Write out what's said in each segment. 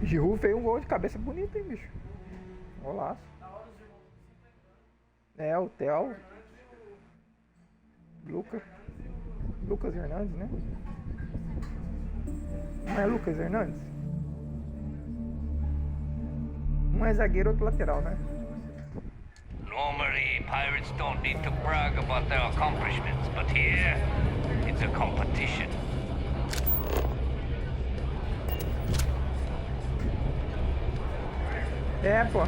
Giroud fez um gol de cabeça bonito, hein, bicho. Golaço. É, o Theo. Lucas Hernandes, né? Não é Lucas Hernandes? Um é zagueiro, outro lateral, né? Normally, pirates don't need to brag about their accomplishments, but here, it's a competition. É, pô.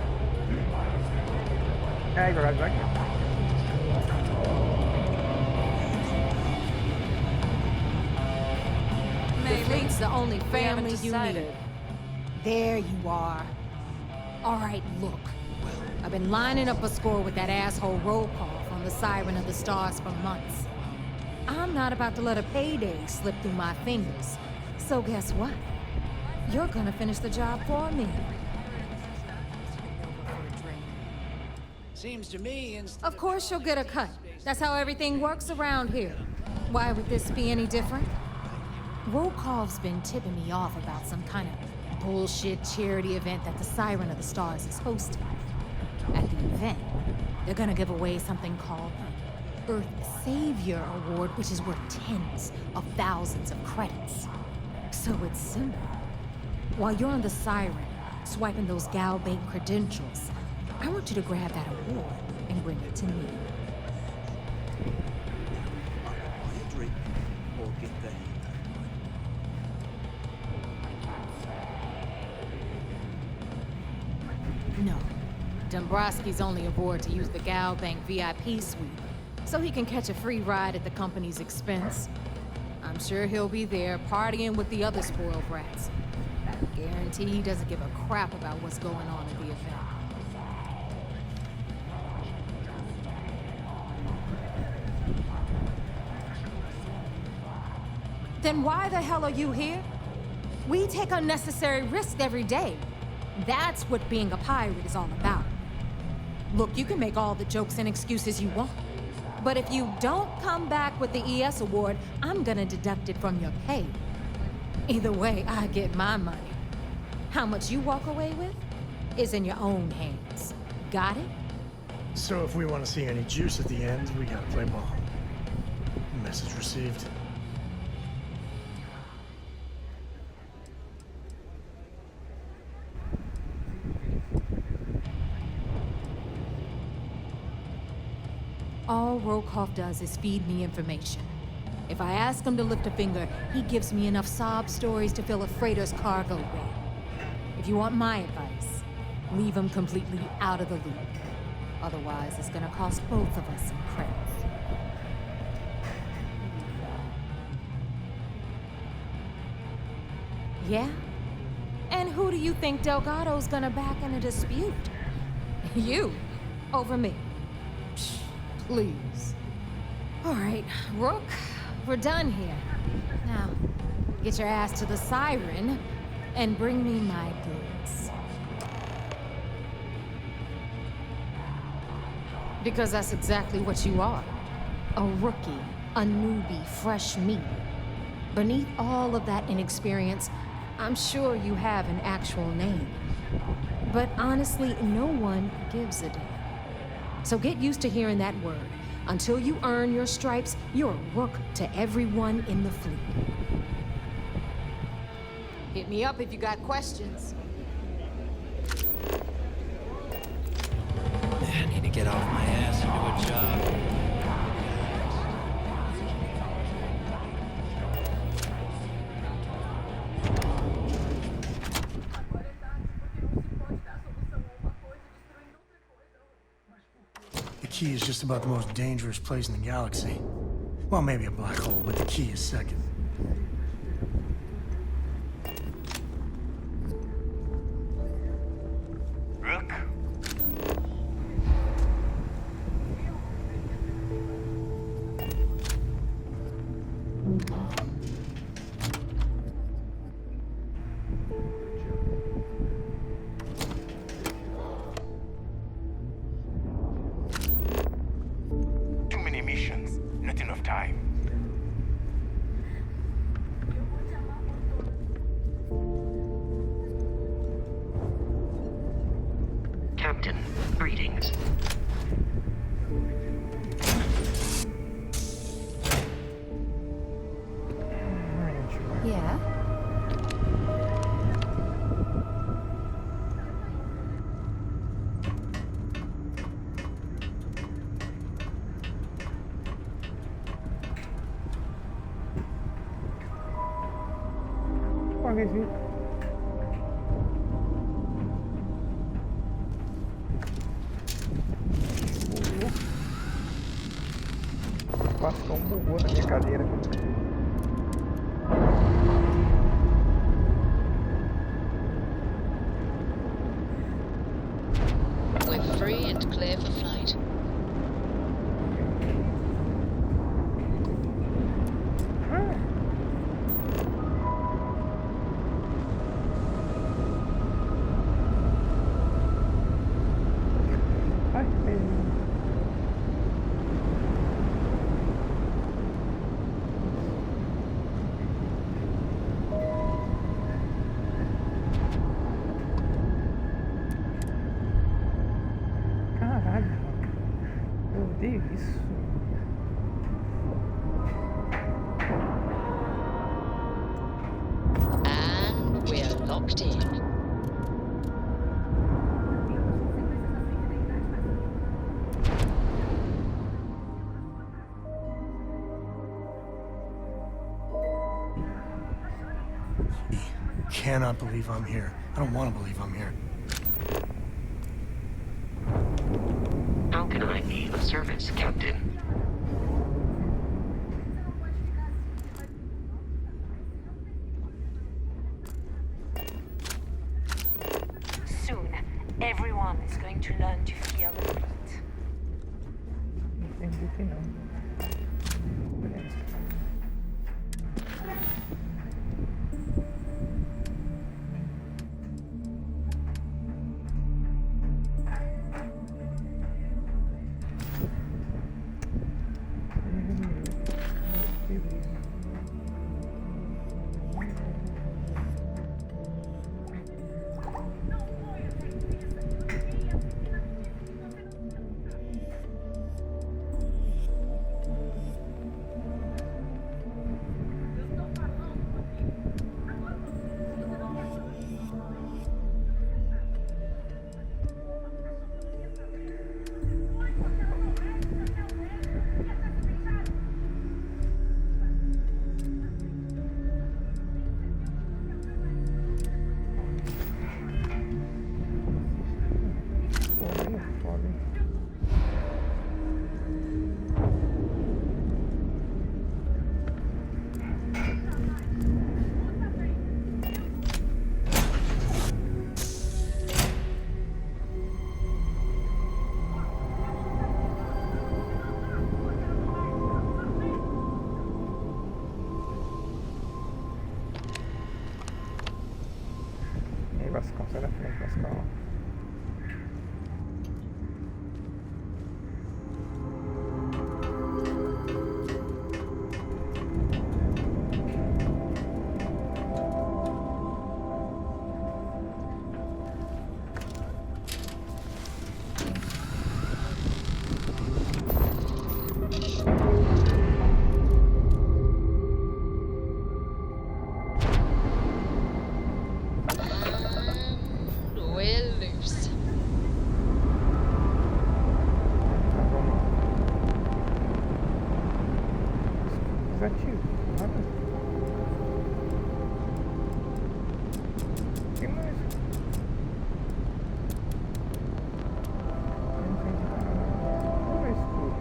É, jogador aqui. Fleet's the only family you need. There you are. All right, look. I've been lining up a score with that asshole roll call from the Siren of the Stars for months. I'm not about to let a payday slip through my fingers. So guess what? You're gonna finish the job for me. Seems to me, of course you'll get a cut. That's how everything works around here. Why would this be any different? Rokov's been tipping me off about some kind of bullshit charity event that the Siren of the Stars is hosting. At the event, they're gonna give away something called the Earth Savior Award, which is worth tens of thousands of credits. So it's simple. While you're on the Siren, swiping those Gal Bank credentials, I want you to grab that award and bring it to me. No. Dombrowski's only aboard to use the Gal Bank VIP suite, so he can catch a free ride at the company's expense. I'm sure he'll be there partying with the other spoiled brats. I guarantee he doesn't give a crap about what's going on at the event. Then why the hell are you here? We take unnecessary risks every day. That's what being a pirate is all about. Look, you can make all the jokes and excuses you want, but if you don't come back with the ES award, I'm gonna deduct it from your pay. Either way, I get my money. How much you walk away with is in your own hands. Got it? So if we want to see any juice at the end, we gotta play ball. Message received. All Rokov does is feed me information. If I ask him to lift a finger, he gives me enough sob stories to fill a freighter's cargo bay. If you want my advice, leave him completely out of the loop. Otherwise, it's gonna cost both of us some credits. Yeah? And who do you think Delgado's gonna back in a dispute? You, over me. Psh, please. All right, Rook, we're done here. Now, get your ass to the Siren and bring me my goods. Because that's exactly what you are. A rookie, a newbie, fresh meat. Beneath all of that inexperience, I'm sure you have an actual name. But honestly, no one gives a damn. So get used to hearing that word. Until you earn your stripes, you're a rook to everyone in the fleet. Hit me up if you got questions. I need to get off my ass and do a job. The key is just about the most dangerous place in the galaxy. Well, maybe a black hole, but the key is second. Rook? Too many missions, not enough time. Yeah? Devagarzinho. Bugou. Passou um bugou na minha cadeira. We're free and clear for flight. Ai, caralho, eu odeio isso. And we're locked in. Cannot believe I'm here. I don't want to believe I'm here. How can I be of service, Captain? Soon, everyone is going to learn to feel the heat. Entendi que não. Vascão, sai da frente, Vascão. We're loose. Desativo, nada. Que mais? Não entendi nada. Tudo é escuro.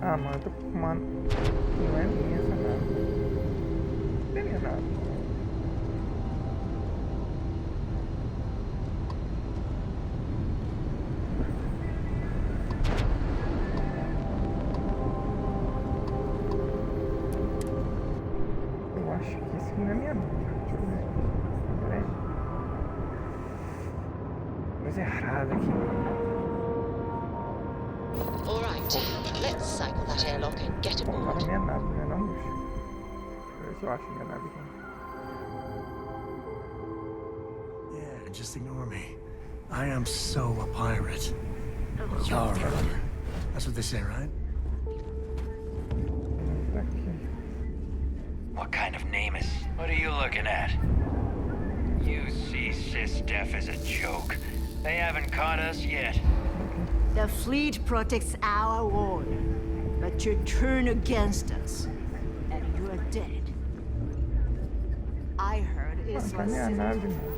Ah, mano, eu tô com uma... Não é minha essa nada. Não é minha nada. Eu acho que isso não é minha nada. Deixa eu ver. Peraí. Coisa errada aqui. All right, let's cycle that airlock and get Tá na aboard. minha nave, não é não, bicho? Deixa eu ver se eu acho minha nave aqui. Yeah, just ignore me. I am so a pirate. Yarr. That's what they say, right? Aqui. What kind of name is... What are you looking at? You see SysDef as a joke. They haven't caught us yet. The fleet protects our water, but you turn against us, and you are dead. I heard it's Tá minha nave, mano.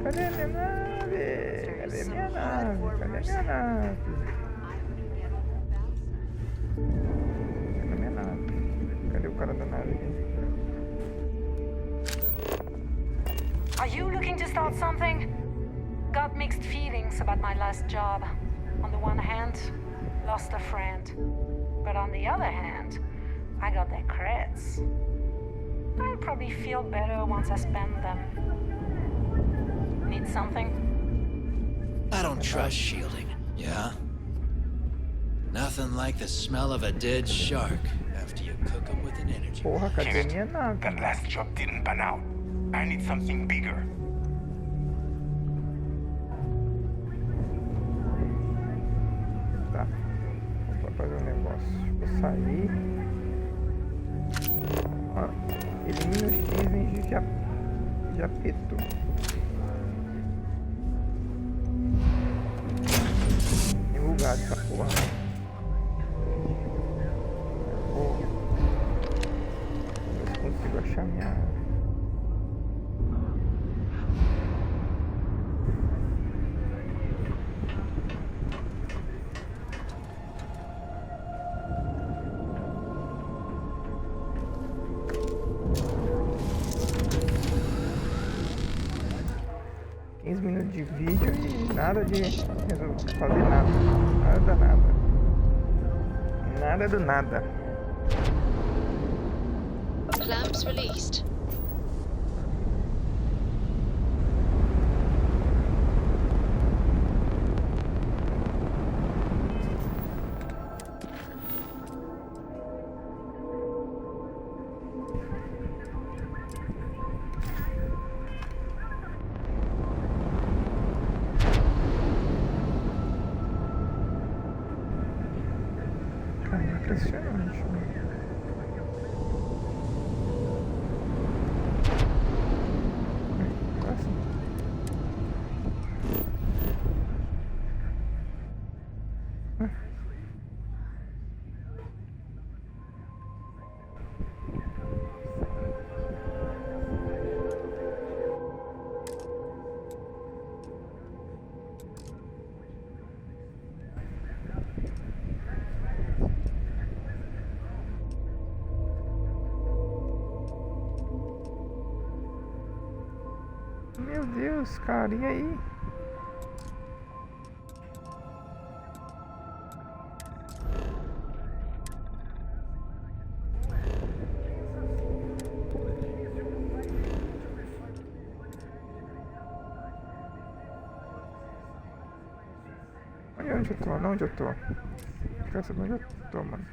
Cadê minha nave? Cadê minha nave? Cadê minha nave? Cadê minha nave? Cadê o cara da nave aqui? Are you looking to start something? Got mixed feelings about my last job. On the one hand, lost a friend. But on the other hand, I got their creds. I'll probably feel better once I spend them. Need something? I don't trust shielding. Yeah? Nothing like the smell of a dead shark after you cook them with an energy. Porra, cadê minha nave? That last job didn't pan out. I need something bigger. Tá. Vou fazer um negócio. Vou sair. Ó, elimina os itens de apeto. Bugado essa porra. Vou ver se consigo achar minha. Minutos de vídeo e nada de fazer nada. Nada do nada. Clamps released. Impressionante, mano. Meu Deus, cara, e aí? Onde eu tô? Onde eu tô? Quero saber onde eu tô, mano.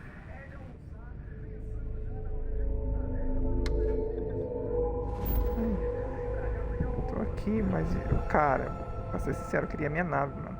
Aqui, mas cara, pra ser sincero, eu queria minha nave, mano.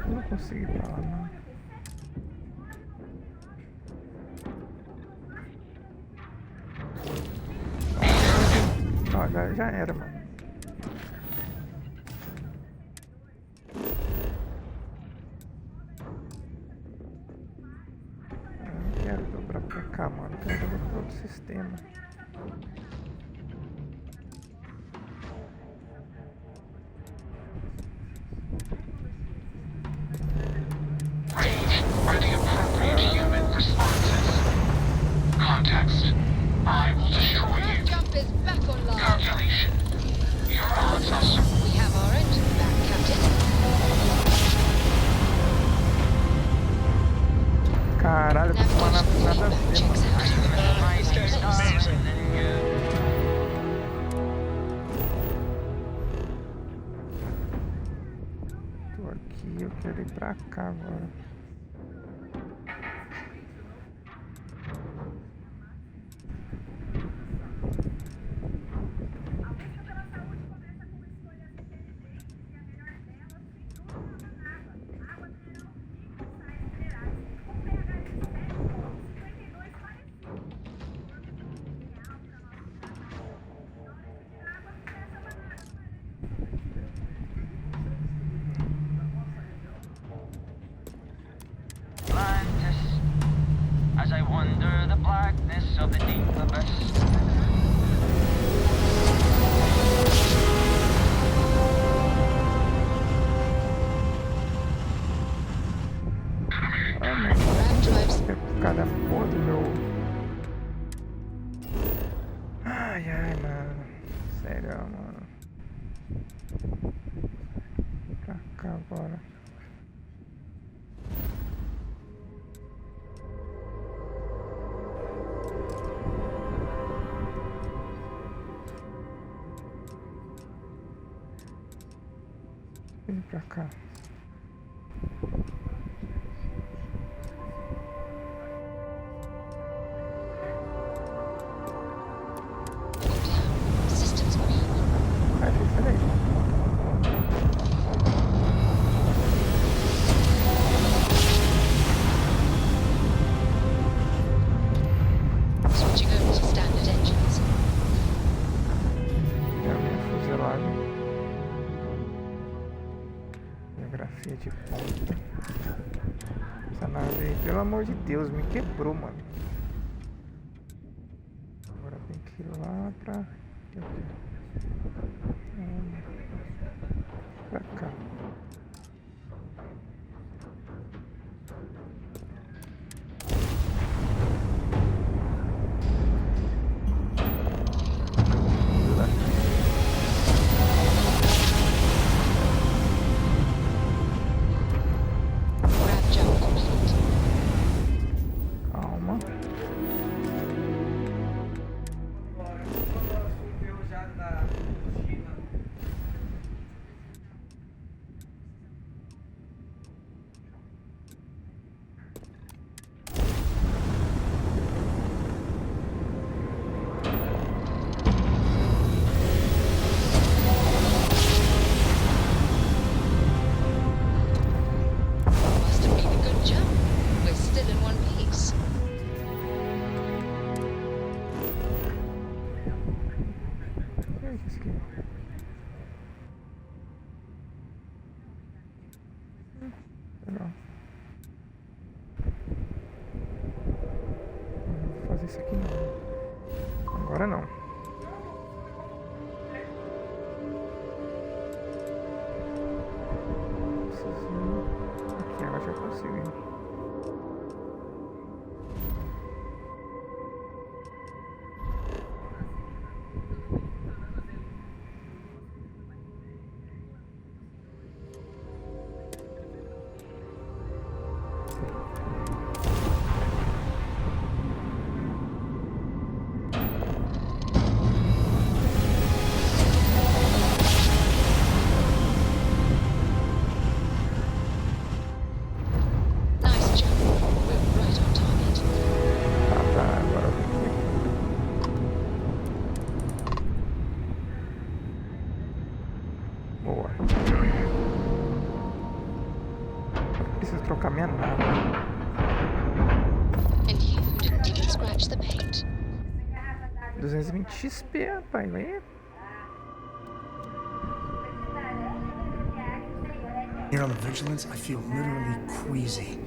Não consegui falar, não. Não, já era, mano. cá, mano. Quero jogar pro outro sistema. Are the appropriate human responses? Context. I will destroy you. Jump is back online. Calculation. Your odds are... We have our engine back, Captain. Caralho, eu tô com nada a ver, mano. Tô aqui, eu quero ir pra cá agora. As I wander the blackness of the deep abyss. Cada porra do meu... Ai, mano. Sério, mano. Pra cá agora. Vem pra cá. De ponta. Essa nave aí, pelo amor de Deus, me quebrou, mano. Agora tem que ir lá pra cá. Isso aqui não. Agora não. Preciso ir aqui, agora já consigo ir. Preciso trocar minha nave. And you didn't even scratch the paint. 220 XP, rapaz, vai. Here on the Vigilance, I feel literally queasy.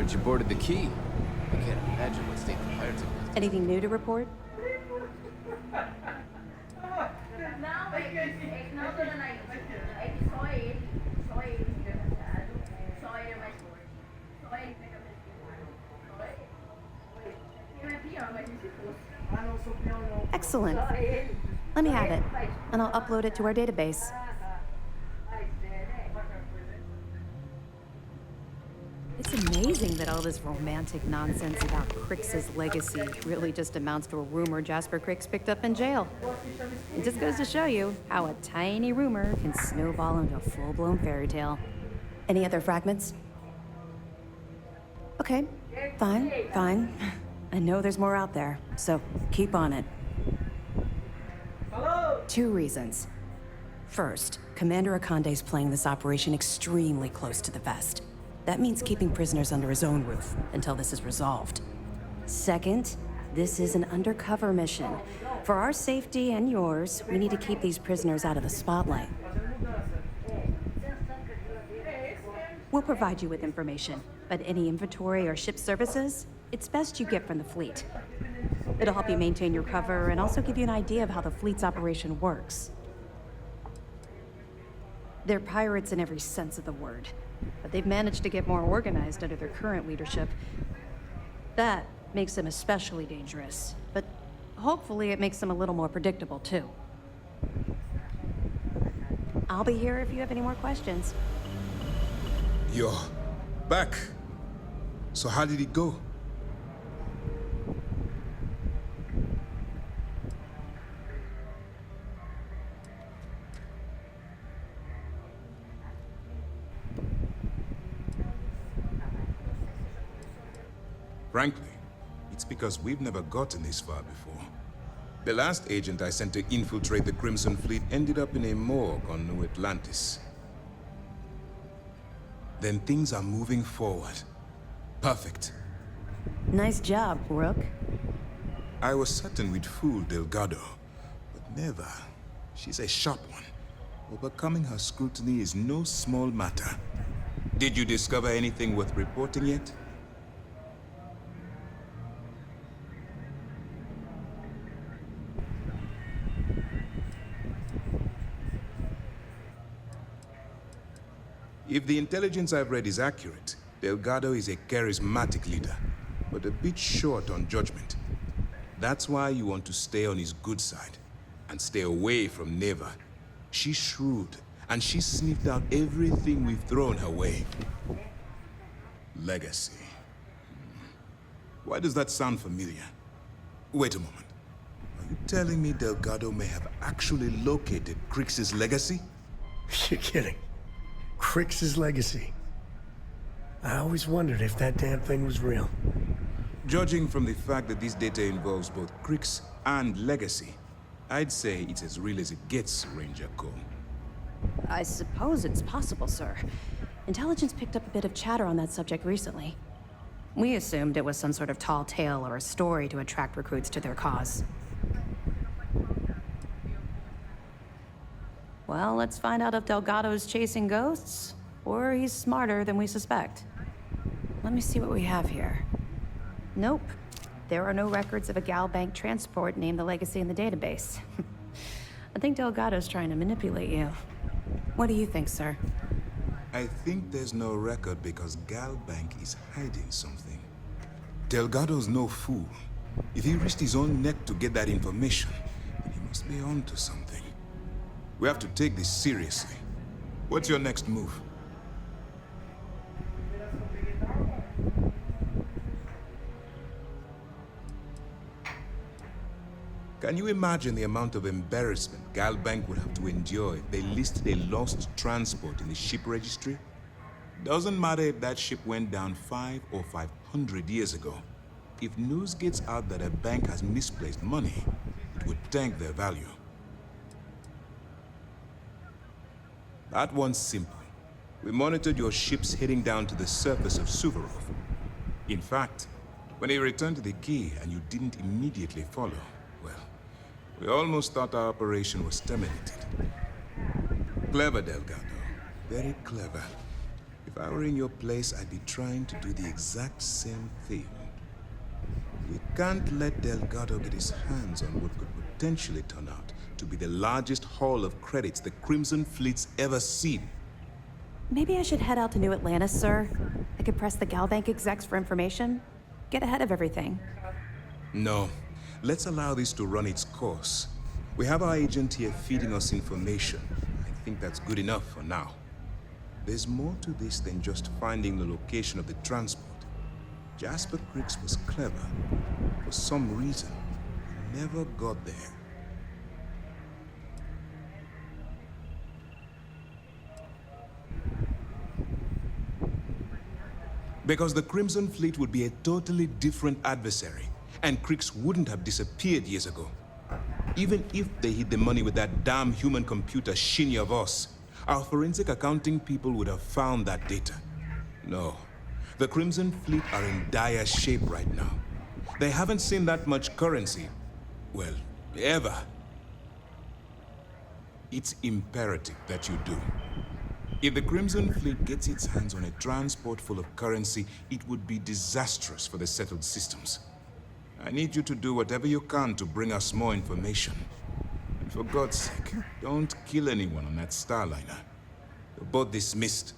that you boarded the Key. I can't imagine what state the pirates have. Anything new to report? Excellent. Let me have it, and I'll upload it to our database. It's amazing that all this romantic nonsense about Crix's legacy really just amounts to a rumor Jasper Crix picked up in jail. It just goes to show you how a tiny rumor can snowball into a full-blown fairy tale. Any other fragments? Okay, fine. I know there's more out there, so keep on it. 2 reasons. First, Commander Akande's playing this operation extremely close to the vest. That means keeping prisoners under his own roof until this is resolved. Second, this is an undercover mission. For our safety and yours, we need to keep these prisoners out of the spotlight. We'll provide you with information, but any inventory or ship services, it's best you get from the fleet. It'll help you maintain your cover and also give you an idea of how the fleet's operation works. They're pirates in every sense of the word, but they've managed to get more organized under their current leadership. That makes them especially dangerous, but hopefully it makes them a little more predictable too. I'll be here if you have any more questions. You're back. So how did it go? Frankly, it's because we've never gotten this far before. The last agent I sent to infiltrate the Crimson Fleet ended up in a morgue on New Atlantis. Then things are moving forward. Perfect. Nice job, Rook. I was certain we'd fool Delgado, but never. She's a sharp one. Overcoming her scrutiny is no small matter. Did you discover anything worth reporting yet? If the intelligence I've read is accurate, Delgado is a charismatic leader, but a bit short on judgment. That's why you want to stay on his good side, and stay away from Neva. She's shrewd, and she's sniffed out everything we've thrown her way. Legacy. Why does that sound familiar? Wait a moment. Are you telling me Delgado may have actually located Crix's legacy? You're kidding. Crix's legacy. I always wondered if that damn thing was real. Judging from the fact that this data involves both Crix and legacy, I'd say it's as real as it gets, Ranger Cole. I suppose it's possible, sir. Intelligence picked up a bit of chatter on that subject recently. We assumed it was some sort of tall tale or a story to attract recruits to their cause. Well, let's find out if Delgado's chasing ghosts, or he's smarter than we suspect. Let me see what we have here. Nope. There are no records of a Gal Bank transport named the Legacy in the database. I think Delgado's trying to manipulate you. What do you think, sir? I think there's no record because Gal Bank is hiding something. Delgado's no fool. If he risked his own neck to get that information, then he must be onto something. We have to take this seriously. What's your next move? Can you imagine the amount of embarrassment Gal Bank would have to endure if they listed a lost transport in the ship registry? Doesn't matter if that ship went down 5 or 500 years ago. If news gets out that a bank has misplaced money, it would tank their value. That one's simple. We monitored your ships heading down to the surface of Suvorov. In fact, when they returned to the Key and you didn't immediately follow, well, we almost thought our operation was terminated. Clever, Delgado. Very clever. If I were in your place, I'd be trying to do the exact same thing. We can't let Delgado get his hands on what could potentially turn out to be the largest haul of credits the Crimson Fleet's ever seen. Maybe I should head out to New Atlantis, sir. I could press the Galbank execs for information. Get ahead of everything. No. Let's allow this to run its course. We have our agent here feeding us information. I think that's good enough for now. There's more to this than just finding the location of the transport. Jasper Creeks was clever. For some reason, he never got there. Because the Crimson Fleet would be a totally different adversary, and Creeks wouldn't have disappeared years ago. Even if they hid the money with that damn human computer Shinya Voss, our forensic accounting people would have found that data. No. The Crimson Fleet are in dire shape right now. They haven't seen that much currency. Well, ever. It's imperative that you do. If the Crimson Fleet gets its hands on a transport full of currency, it would be disastrous for the settled systems. I need you to do whatever you can to bring us more information. And for God's sake, don't kill anyone on that Starliner. You're both dismissed.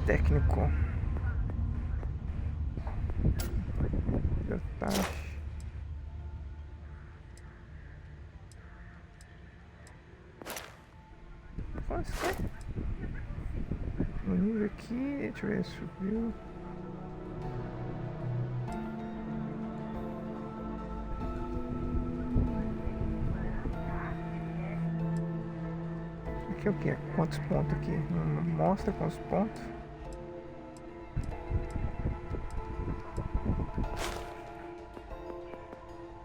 Técnico. Já tá. Quanto que é? No nível aqui, deixa eu ver se subiu. Aqui é o que? Quantos pontos aqui? Não mostra quantos pontos.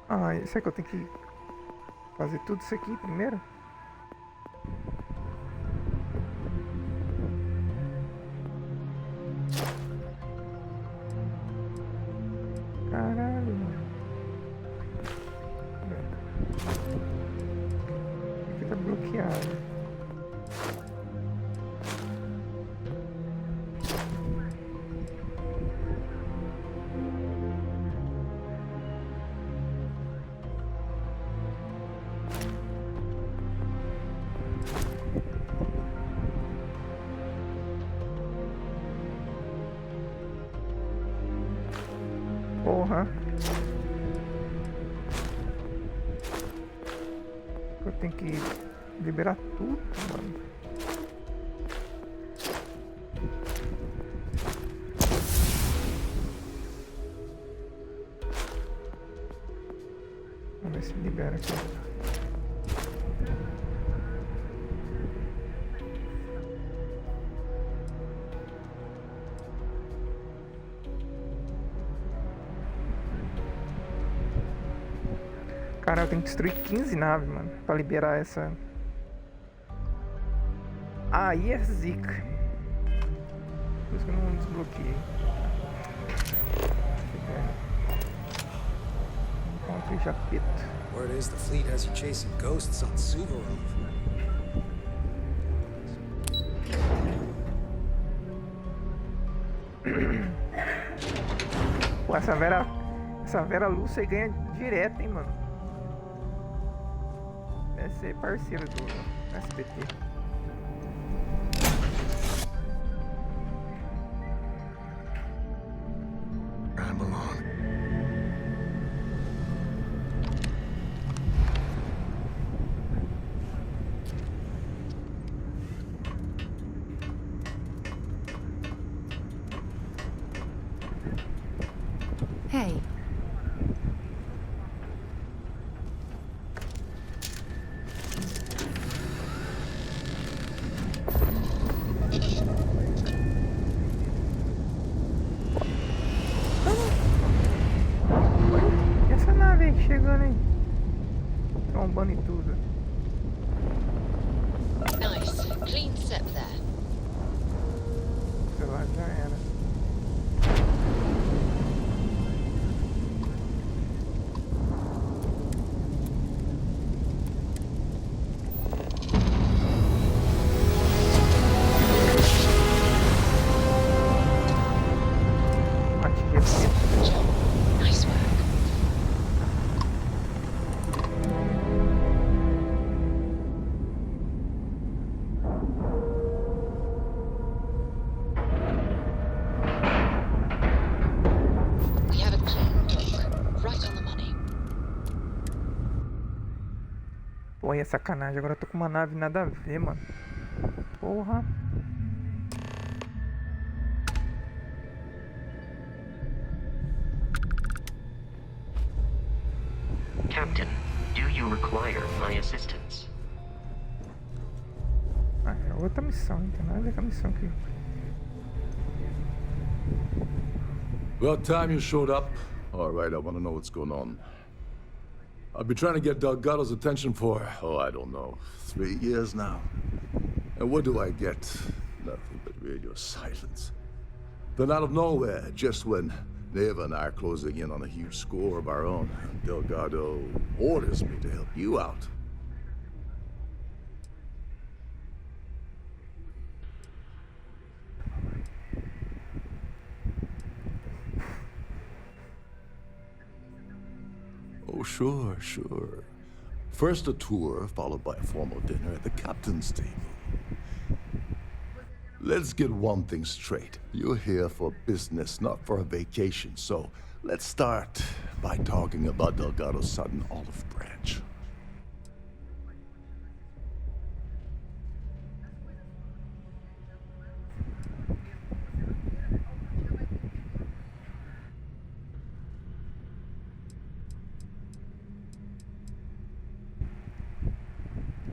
Ah, será que eu tenho que fazer tudo isso aqui primeiro? Caralho, mano. Aqui tá bloqueado. Porra. Eu tenho que liberar tudo, mano. Vamos ver se libera aqui. Cara, eu tenho que destruir 15 naves, mano, pra liberar essa. Aí é zica. Por isso que eu não desbloqueei. Encontre Japeto. Word is the fleet has you chasing ghosts on Suvorov. Pô, essa Vera Lúcia ganha direto, hein, mano. Deve ser parceiro do SBT. I belong. Hey. Essa nave aí chegando aí, trombando e tudo. Nice. Clean step there. Sei lá, já era. Olha, sacanagem. Agora eu tô com uma nave nada a ver, mano. Porra. Captain, do you require my assistance? Ah, é outra missão, não tem nada a ver com a missão aqui. About time you showed up. All right, I want to know what's going on. I've been trying to get Delgado's attention for, oh, I don't know, 3 years now. And what do I get? Nothing but radio silence. Then out of nowhere, just when Neva and I are closing in on a huge score of our own, Delgado orders me to help you out. Oh, sure, sure. First a tour, followed by a formal dinner at the captain's table. Let's get one thing straight. You're here for business, not for a vacation, so let's start by talking about Delgado's sudden olive branch.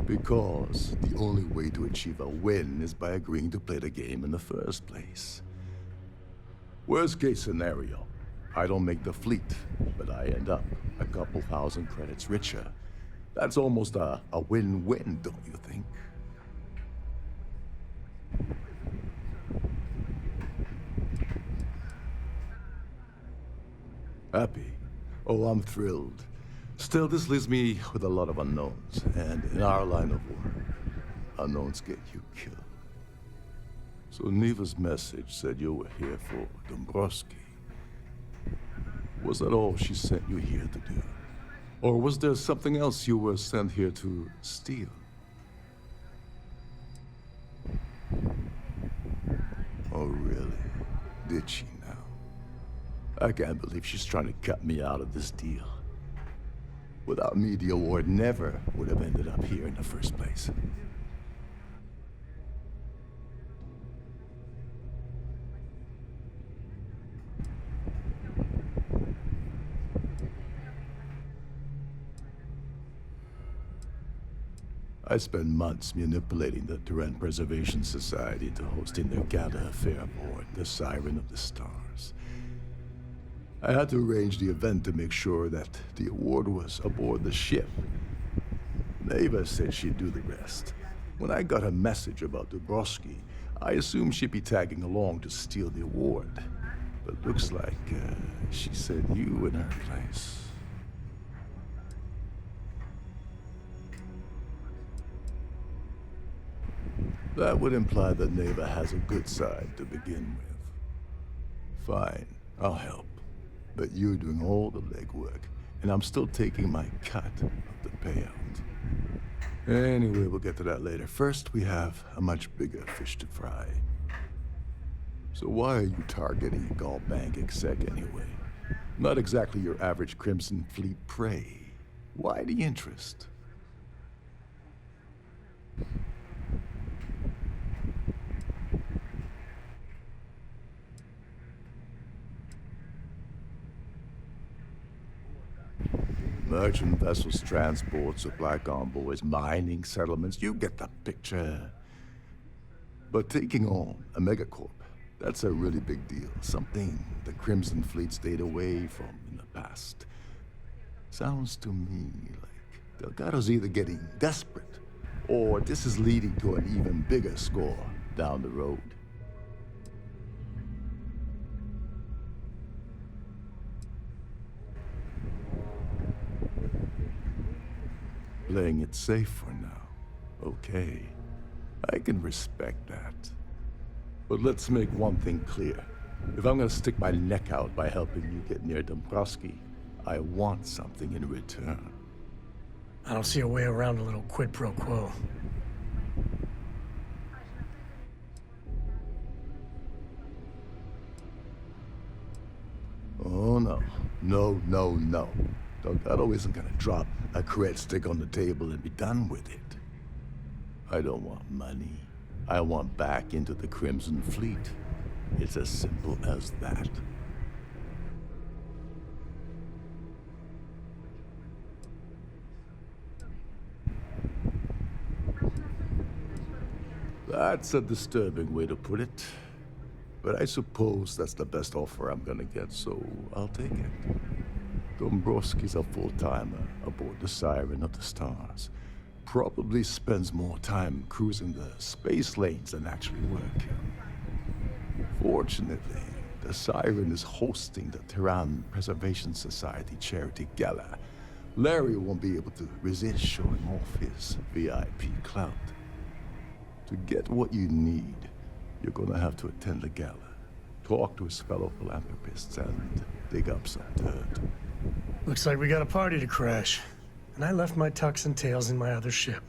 Because the only way to achieve a win is by agreeing to play the game in the first place. Worst case scenario, I don't make the fleet, but I end up a couple thousand credits richer. That's almost a win-win, don't you think? Happy? Oh, I'm thrilled. Still, this leaves me with a lot of unknowns, and in our line of work, unknowns get you killed. So Neva's message said you were here for Dombrowski. Was that all she sent you here to do? Or was there something else you were sent here to steal? Oh, really? Did she now? I can't believe she's trying to cut me out of this deal. Without me, the award never would have ended up here in the first place. I spent months manipulating the Duran Preservation Society into hosting their gala affair aboard the Siren of the Stars. I had to arrange the event to make sure that the award was aboard the ship. Neva said she'd do the rest. When I got a message about Dubrovsky, I assumed she'd be tagging along to steal the award. But looks like she said you in her place. That would imply that Neva has a good side to begin with. Fine, I'll help. But you're doing all the legwork, and I'm still taking my cut of the payout. Anyway, we'll get to that later. First, we have a much bigger fish to fry. So why are you targeting a Gall Bank exec anyway? Not exactly your average Crimson Fleet prey. Why the interest? Merchant vessels, transport, supply convoys, mining settlements, you get the picture. But taking on a megacorp, that's a really big deal. Something the Crimson Fleet stayed away from in the past. Sounds to me like Delgado's either getting desperate, or this is leading to an even bigger score down the road. Playing it safe for now. Okay. I can respect that. But let's make one thing clear. If I'm gonna stick my neck out by helping you get near Dombrowski, I want something in return. I don't see a way around a little quid pro quo. Oh, no. No, no, no. Delgado isn't gonna drop a cred stick on the table and be done with it. I don't want money. I want back into the Crimson Fleet. It's as simple as that. That's a disturbing way to put it. But I suppose that's the best offer I'm gonna get, so I'll take it. Dombrowski's a full-timer aboard the Siren of the Stars. Probably spends more time cruising the space lanes than actually working. Fortunately, the Siren is hosting the Tehran Preservation Society charity gala. Larry won't be able to resist showing off his VIP clout. To get what you need, you're gonna have to attend the gala, talk to his fellow philanthropists, and dig up some dirt. Looks like we got a party to crash. And I left my tux and tails in my other ship.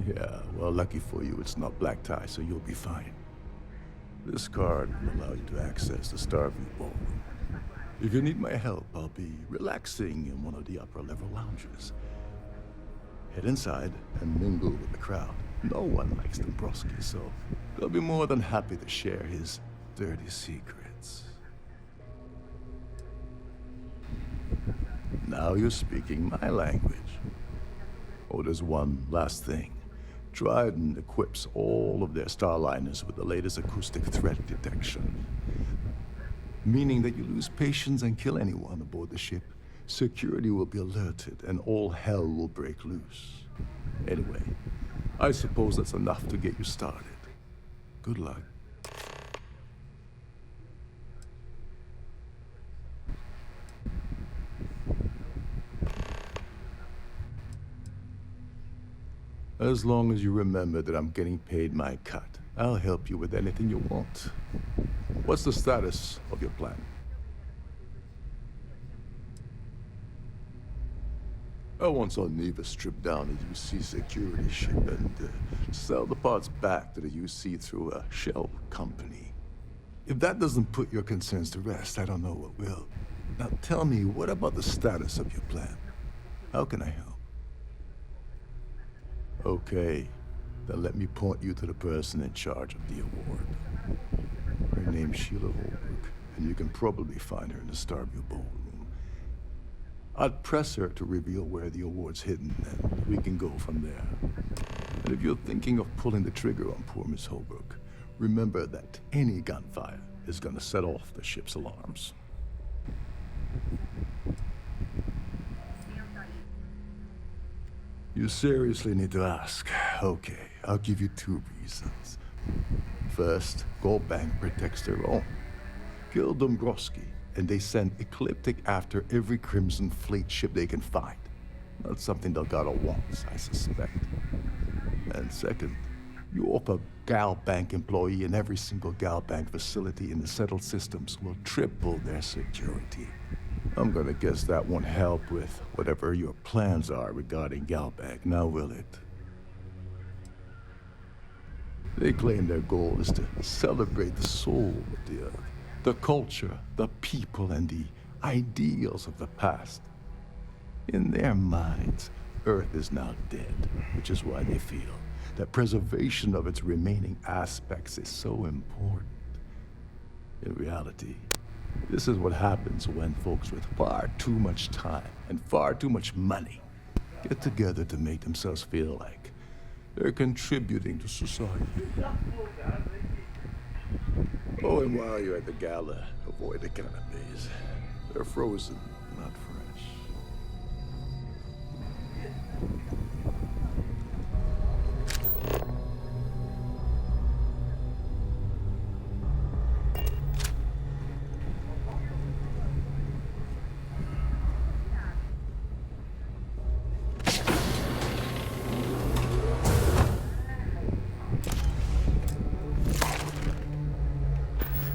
Yeah, well, lucky for you, it's not black tie, so you'll be fine. This card will allow you to access the Starview Ballroom. If you need my help, I'll be relaxing in one of the upper-level lounges. Head inside and mingle with the crowd. No one likes Dombrowski, so they'll be more than happy to share his dirty secrets. Now you're speaking my language. Oh, there's one last thing. Dryden equips all of their starliners with the latest acoustic threat detection. Meaning that you lose patience and kill anyone aboard the ship, security will be alerted and all hell will break loose. Anyway, I suppose that's enough to get you started. Good luck. As long as you remember that I'm getting paid my cut, I'll help you with anything you want. What's the status of your plan? I once saw Neva strip down a UC security ship and sell the parts back to the UC through a shell company. If that doesn't put your concerns to rest, I don't know what will. Now tell me, what about the status of your plan? How can I help? Okay, then let me point you to the person in charge of the award. Her name's Sheila Holbrook, and you can probably find her in the Starview Ballroom. I'd press her to reveal where the award's hidden, and we can go from there. And if you're thinking of pulling the trigger on poor Miss Holbrook, remember that any gunfire is gonna set off the ship's alarms. You seriously need to ask. Okay, I'll give you 2 reasons. First, Gold Bank protects their own. Kill Dombrowski, and they send Ecliptic after every Crimson Fleet ship they can find. Not something Delgado wants, I suspect. And second, you offer Gal Bank employee in every single Gal Bank facility in the settled systems will triple their security. I'm gonna guess that won't help with whatever your plans are regarding Gal Bank, now will it? They claim their goal is to celebrate the soul of the Earth, the culture, the people, and the ideals of the past. In their minds, Earth is now dead, which is why they feel that preservation of its remaining aspects is so important. In reality, this is what happens when folks with far too much time and far too much money get together to make themselves feel like they're contributing to society. Oh, and while you're at the gala, avoid the canapes. They're frozen, not fresh.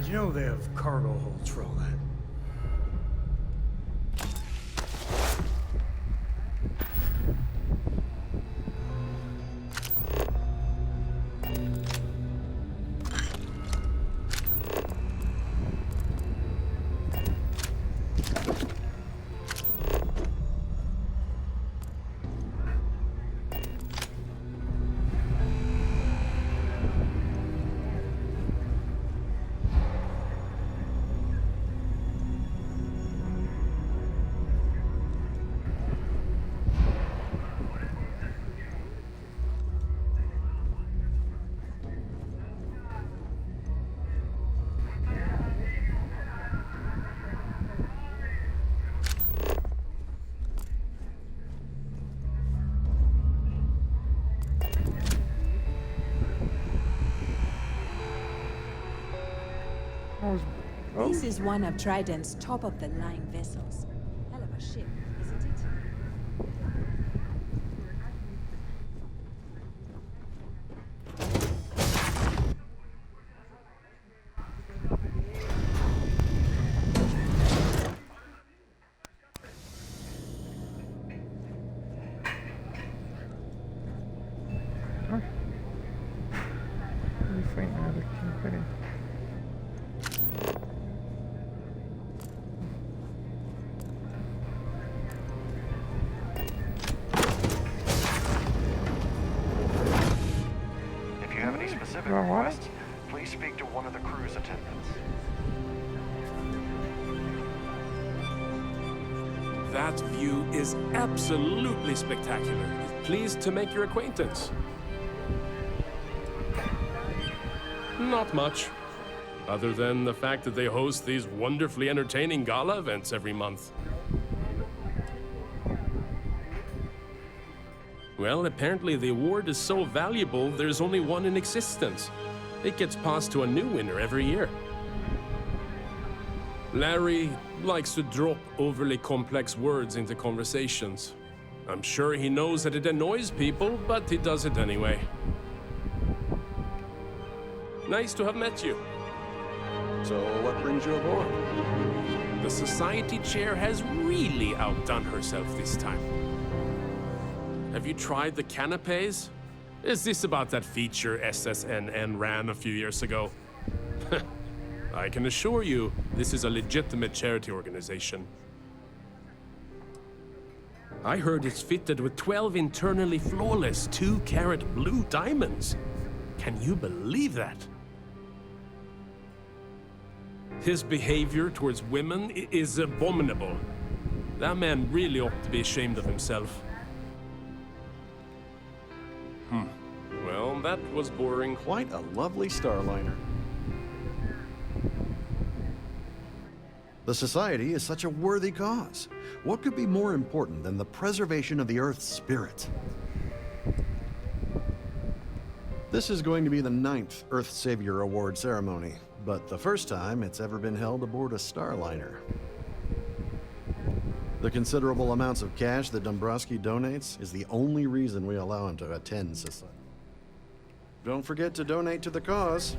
You know they have cargo holds for all that. This is one of Trident's top-of-the-line vessels. Hell of a ship, isn't it? Não foi nada aqui, peraí. If you have any specific requests, please speak to one of the crew's attendants. That view is absolutely spectacular. Pleased to make your acquaintance. Not much. Other than the fact that they host these wonderfully entertaining gala events every month. Well, apparently the award is so valuable, there's only one in existence. It gets passed to a new winner every year. Larry likes to drop overly complex words into conversations. I'm sure he knows that it annoys people, but he does it anyway. Nice to have met you. So, what brings you aboard? The society chair has really outdone herself this time. Have you tried the canapes? Is this about that feature SSNN ran a few years ago? I can assure you, this is a legitimate charity organization. I heard it's fitted with 12 internally flawless 2-carat blue diamonds. Can you believe that? His behavior towards women is abominable. That man really ought to be ashamed of himself. Well, that was boring. Quite a lovely starliner. The Society is such a worthy cause. What could be more important than the preservation of the Earth's spirit? This is going to be the 9th Earth Savior Award ceremony, but the first time it's ever been held aboard a starliner. The considerable amounts of cash that Dombrowski donates is the only reason we allow him to attend Society. Don't forget to donate to the cause.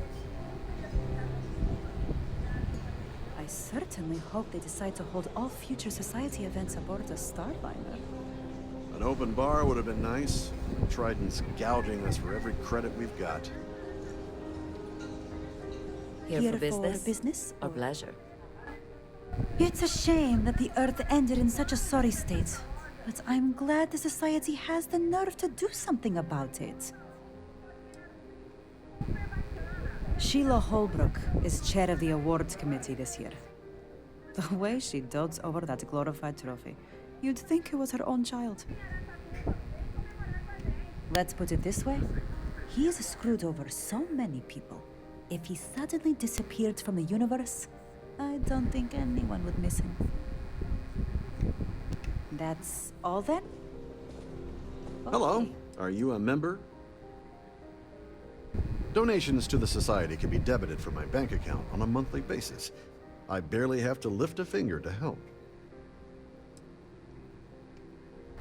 I certainly hope they decide to hold all future Society events aboard the Starliner. An open bar would have been nice. Trident's gouging us for every credit we've got. Here for business or pleasure? It's a shame that the Earth ended in such a sorry state, but I'm glad the Society has the nerve to do something about it. Sheila Holbrook is chair of the awards committee this year. The way she dotes over that glorified trophy, you'd think it was her own child. Let's put it this way. He's screwed over so many people. If he suddenly disappeared from the universe, I don't think anyone would miss him. That's all then? Hello, are you a member? Donations to the Society can be debited from my bank account on a monthly basis. I barely have to lift a finger to help.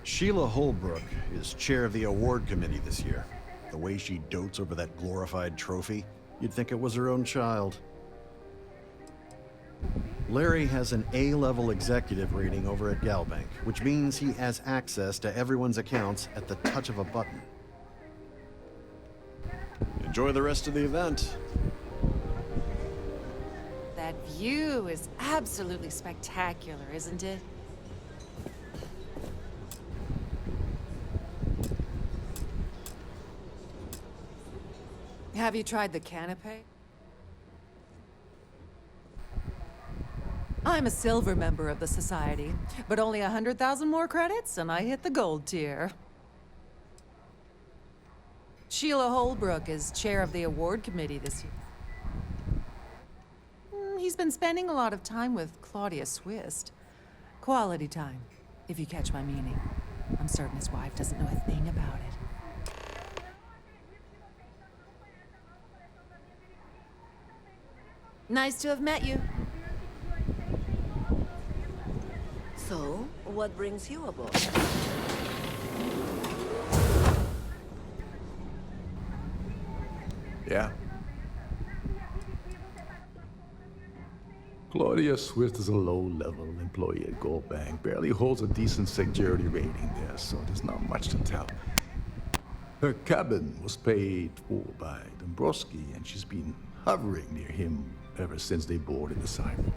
Sheila Holbrook is chair of the award committee this year. The way she dotes over that glorified trophy, you'd think it was her own child. Larry has an A-level executive rating over at Galbank, which means he has access to everyone's accounts at the touch of a button. Enjoy the rest of the event. That view is absolutely spectacular, isn't it? Have you tried the canapé? I'm a silver member of the Society, but only 100,000 more credits and I hit the gold tier. Sheila Holbrook is chair of the award committee this year. He's been spending a lot of time with Claudia Swist. Quality time, if you catch my meaning. I'm certain his wife doesn't know a thing about it. Nice to have met you. So, what brings you aboard? Yeah. Claudia Swift is a low-level employee at Gold Bank. Barely holds a decent security rating there, so there's not much to tell. Her cabin was paid for by Dombrowski, and she's been hovering near him ever since they boarded the Cyber.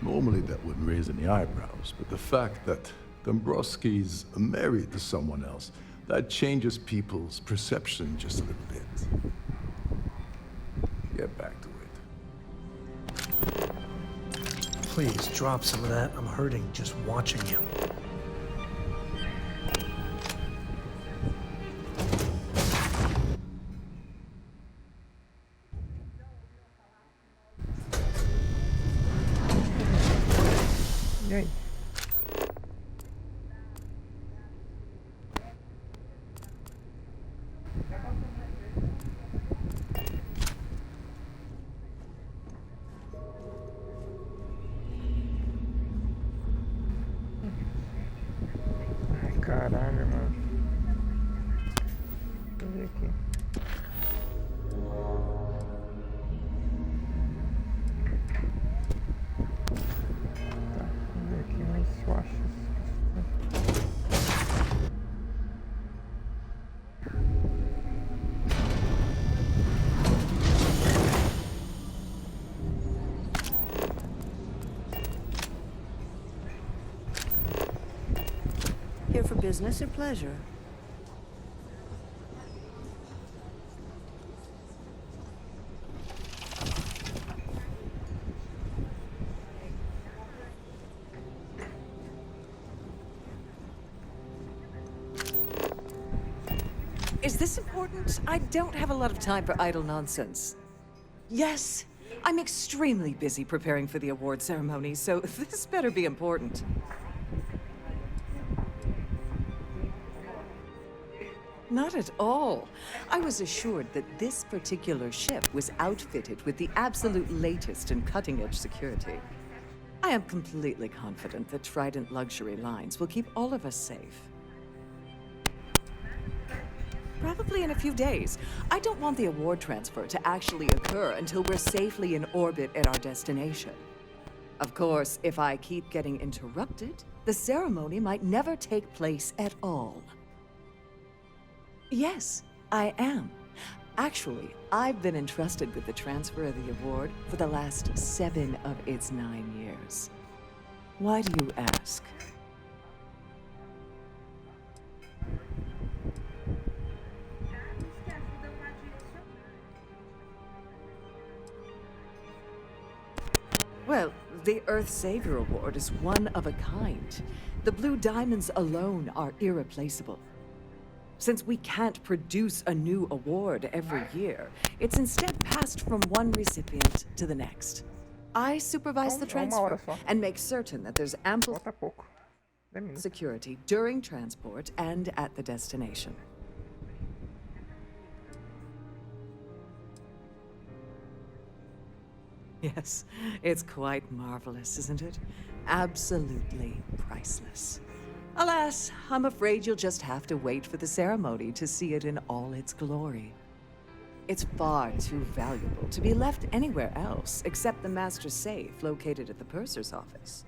Normally that wouldn't raise any eyebrows, but the fact that Dombrowski's married to someone else, that changes people's perception just a little bit. Get back to it. Please, drop some of that. I'm hurting just watching you. Yay. Caralho, mano. Deixa eu ver aqui. Tá, vamos ver aqui nos swashes. Here for business or pleasure? Is this important? I don't have a lot of time for idle nonsense. Yes, I'm extremely busy preparing for the award ceremony, so this better be important. Not at all. I was assured that this particular ship was outfitted with the absolute latest in cutting-edge security. I am completely confident that Trident Luxury Lines will keep all of us safe. Probably in a few days. I don't want the award transfer to actually occur until we're safely in orbit at our destination. Of course, if I keep getting interrupted, the ceremony might never take place at all. Yes, I am. Actually, I've been entrusted with the transfer of the award for the last 7 of its 9 years. Why do you ask? Well, the Earth Savior Award is one of a kind. The Blue Diamonds alone are irreplaceable. Since we can't produce a new award every year, it's instead passed from one recipient to the next. I supervise the transfer and make certain that there's ample security during transport and at the destination. Yes, it's quite marvelous, isn't it? Absolutely priceless. Alas, I'm afraid you'll just have to wait for the ceremony to see it in all its glory. It's far too valuable to be left anywhere else except the master safe located at the purser's office.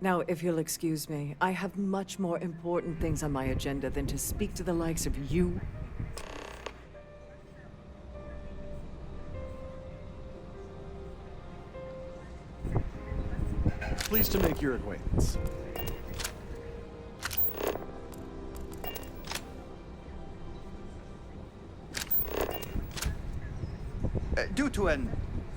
Now, if you'll excuse me, I have much more important things on my agenda than to speak to the likes of you. Pleased to make your acquaintance. Due to an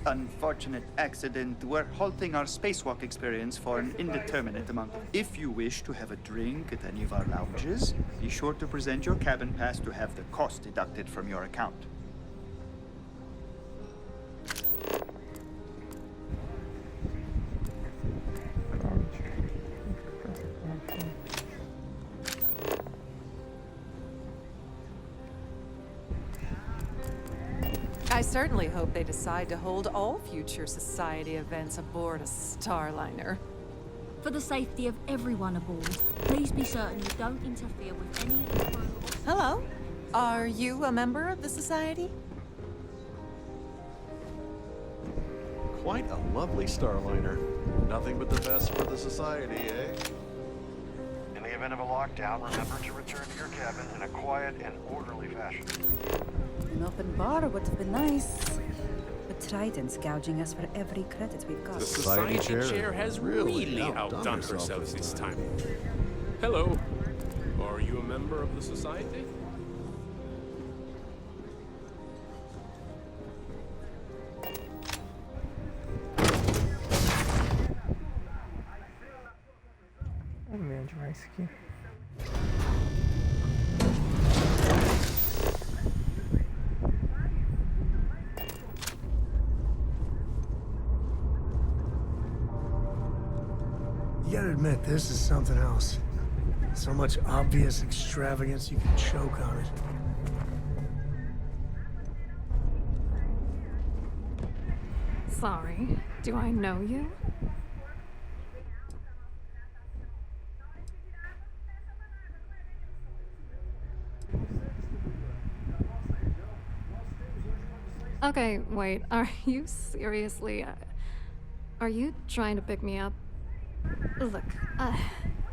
unfortunate accident, we're halting our spacewalk experience for an indeterminate amount. If you wish to have a drink at any of our lounges, be sure to present your cabin pass to have the cost deducted from your account. I certainly hope they decide to hold all future society events aboard a Starliner. For the safety of everyone aboard, please be certain you don't interfere with any of the crew. Hello? Are you a member of the society? Quite a lovely Starliner. Nothing but the best for the society, eh? In the event of a lockdown, remember to return to your cabin in a quiet and orderly fashion. An open bar would have been nice. But Trident's gouging us for every credit we've got. The society chair has really outdone herself this time. Hello. Are you a member of the society? Vamos ver onde vai isso aqui. You gotta admit, this is something else. So much obvious extravagance, you can choke on it. Sorry, do I know you? Okay, wait, are you seriously, are you trying to pick me up? Look,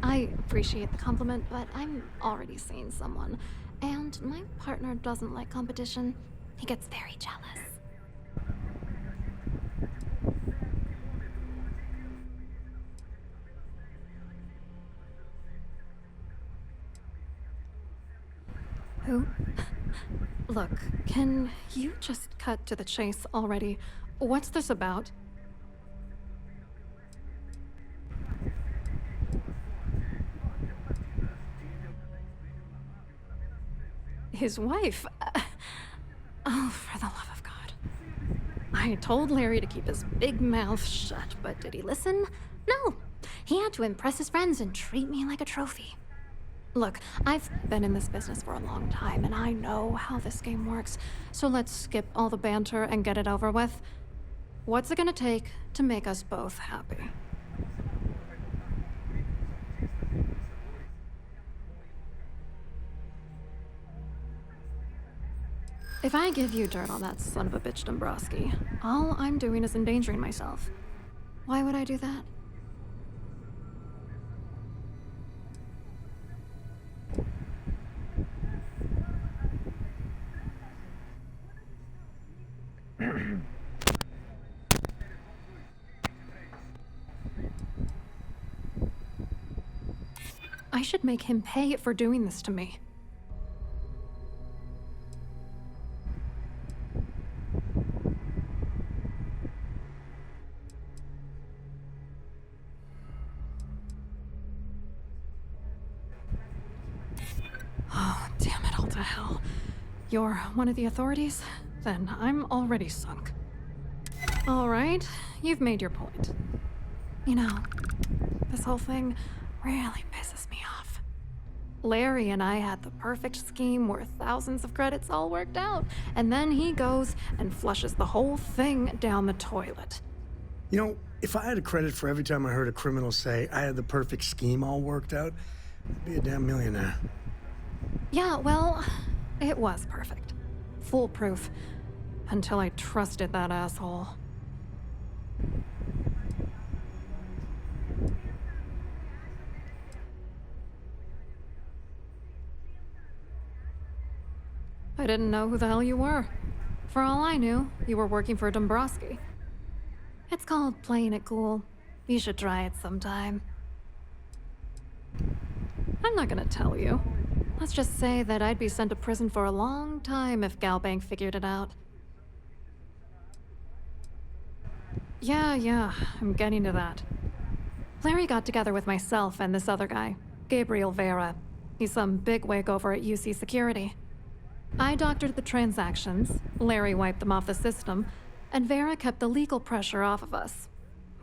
I appreciate the compliment, but I'm already seeing someone, and my partner doesn't like competition. He gets very jealous. Who? Look, can you just cut to the chase already? What's this about? His wife? Oh, for the love of God. I told Larry to keep his big mouth shut, but did he listen? No. He had to impress his friends and treat me like a trophy. Look, I've been in this business for a long time, and I know how this game works, so let's skip all the banter and get it over with. What's it gonna take to make us both happy? If I give you dirt on that son of a bitch Dombrowski, all I'm doing is endangering myself. Why would I do that? I should make him pay for doing this to me. Oh, damn it all to hell. You're one of the authorities? Then I'm already sunk. All right, you've made your point. You know, this whole thing really pisses me off. Larry and I had the perfect scheme where thousands of credits all worked out, and then he goes and flushes the whole thing down the toilet. You know, if I had a credit for every time I heard a criminal say I had the perfect scheme all worked out, I'd be a damn millionaire. Yeah, well, it was perfect. Foolproof. Until I trusted that asshole. I didn't know who the hell you were. For all I knew, you were working for Dombrowski. It's called playing it cool. You should try it sometime. I'm not gonna tell you. Let's just say that I'd be sent to prison for a long time if Galbank figured it out. Yeah, I'm getting to that. Larry got together with myself and this other guy, Gabriel Vera. He's some bigwig over at UC Security. I doctored the transactions, Larry wiped them off the system, and Vera kept the legal pressure off of us.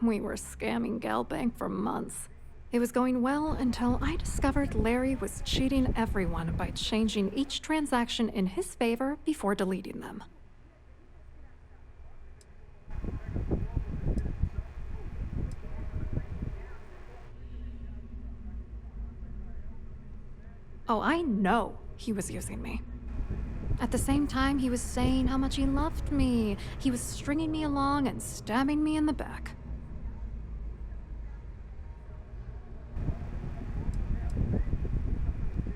We were scamming Galbank for months. It was going well until I discovered Larry was cheating everyone by changing each transaction in his favor before deleting them. Oh, I know he was using me. At the same time, he was saying how much he loved me. He was stringing me along and stabbing me in the back.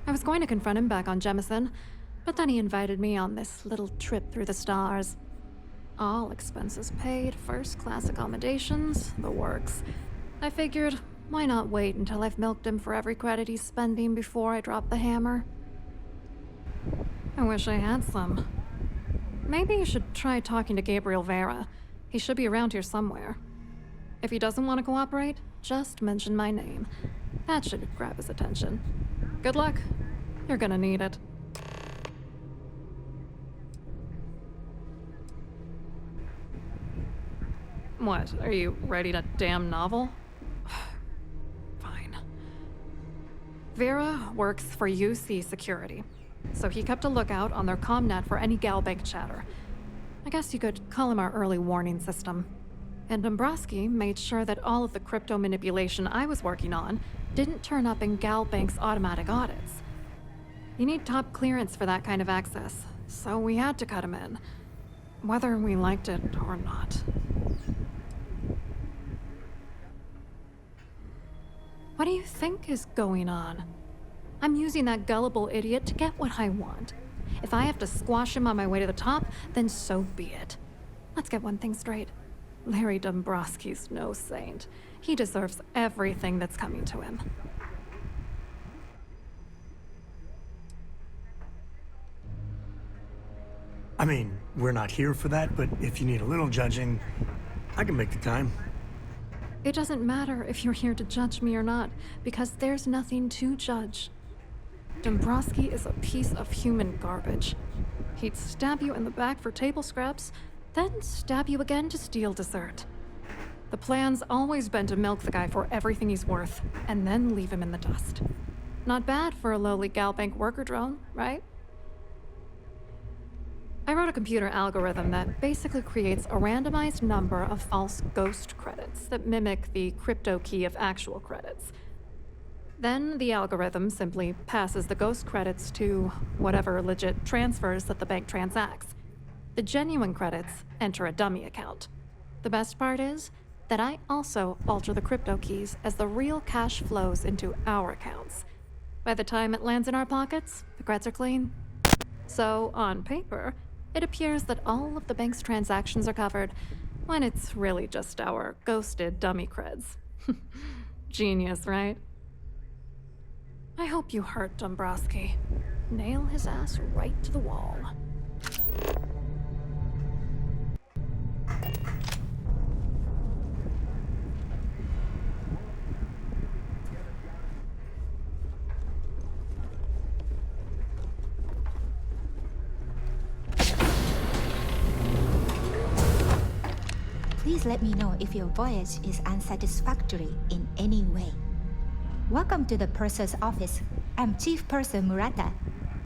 I was going to confront him back on Jemison, but then he invited me on this little trip through the stars. All expenses paid, first-class accommodations, the works. I figured, why not wait until I've milked him for every credit he's spending before I drop the hammer? I wish I had some. Maybe you should try talking to Gabriel Vera. He should be around here somewhere. If he doesn't want to cooperate, just mention my name. That should grab his attention. Good luck. You're gonna need it. What, are you ready to damn novel? Fine. Vera works for UC Security, so he kept a lookout on their commnet for any Galbank chatter. I guess you could call him our early warning system. And Dombrowski made sure that all of the crypto manipulation I was working on didn't turn up in Galbank's automatic audits. You need top clearance for that kind of access, so we had to cut him in, whether we liked it or not. What do you think is going on? I'm using that gullible idiot to get what I want. If I have to squash him on my way to the top, then so be it. Let's get one thing straight. Larry Dombrowski's no saint. He deserves everything that's coming to him. I mean, we're not here for that, but if you need a little judging, I can make the time. It doesn't matter if you're here to judge me or not, because there's nothing to judge. Dombrowski is a piece of human garbage. He'd stab you in the back for table scraps, then stab you again to steal dessert. The plan's always been to milk the guy for everything he's worth, and then leave him in the dust. Not bad for a lowly Galbank worker drone, right? I wrote a computer algorithm that basically creates a randomized number of false ghost credits that mimic the crypto key of actual credits. Then the algorithm simply passes the ghost credits to whatever legit transfers that the bank transacts. The genuine credits enter a dummy account. The best part is that I also alter the crypto keys as the real cash flows into our accounts. By the time it lands in our pockets, the creds are clean. So, on paper, it appears that all of the bank's transactions are covered, when it's really just our ghosted dummy creds. Genius, right? I hope you hurt Dombrowski. Nail his ass right to the wall. Please let me know if your voyage is unsatisfactory in any way. Welcome to the Purser's office. I'm Chief Purser Murata.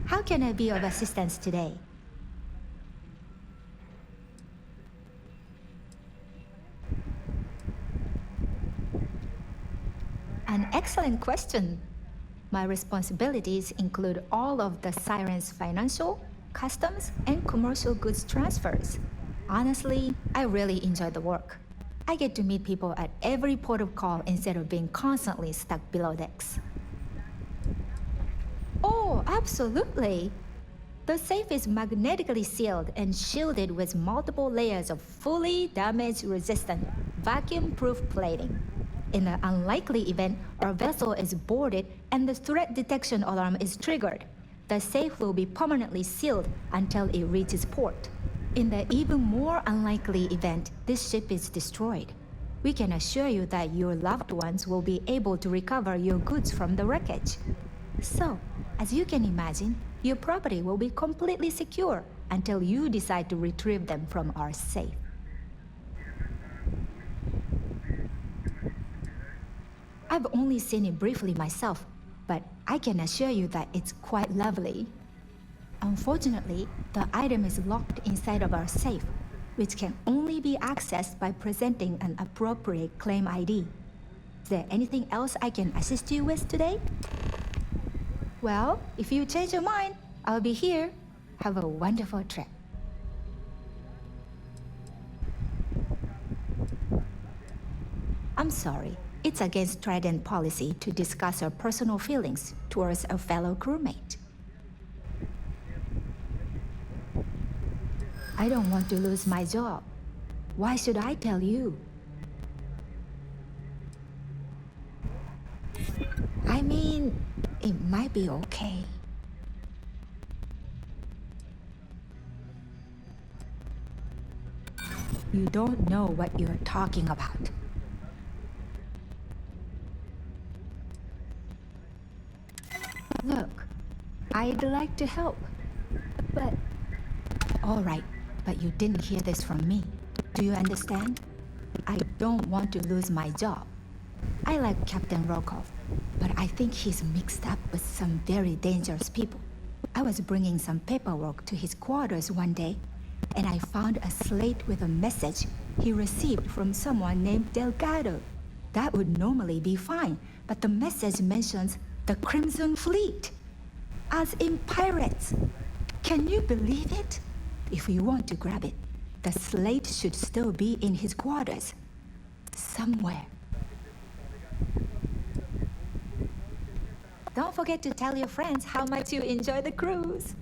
How can I be of assistance today? An excellent question. My responsibilities include all of the Siren's financial, customs, and commercial goods transfers. Honestly, I really enjoy the work. I get to meet people at every port of call instead of being constantly stuck below decks. Oh, absolutely! The safe is magnetically sealed and shielded with multiple layers of fully damage-resistant, vacuum-proof plating. In the unlikely event our vessel is boarded and the threat detection alarm is triggered, the safe will be permanently sealed until it reaches port. In the even more unlikely event this ship is destroyed, we can assure you that your loved ones will be able to recover your goods from the wreckage. So, as you can imagine, your property will be completely secure until you decide to retrieve them from our safe. I've only seen it briefly myself, but I can assure you that it's quite lovely. Unfortunately, the item is locked inside of our safe, which can only be accessed by presenting an appropriate claim ID. Is there anything else I can assist you with today? Well, if you change your mind, I'll be here. Have a wonderful trip. I'm sorry. It's against Trident policy to discuss our personal feelings towards a fellow crewmate. I don't want to lose my job. Why should I tell you? I mean, it might be okay. You don't know what you're talking about. Look, I'd like to help, but... All right, but you didn't hear this from me. Do you understand? I don't want to lose my job. I like Captain Rokov, but I think he's mixed up with some very dangerous people. I was bringing some paperwork to his quarters one day, and I found a slate with a message he received from someone named Delgado. That would normally be fine, but the message mentions the Crimson Fleet, as in pirates. Can you believe it? If you want to grab it, the slate should still be in his quarters. Somewhere. Don't forget to tell your friends how much you enjoy the cruise.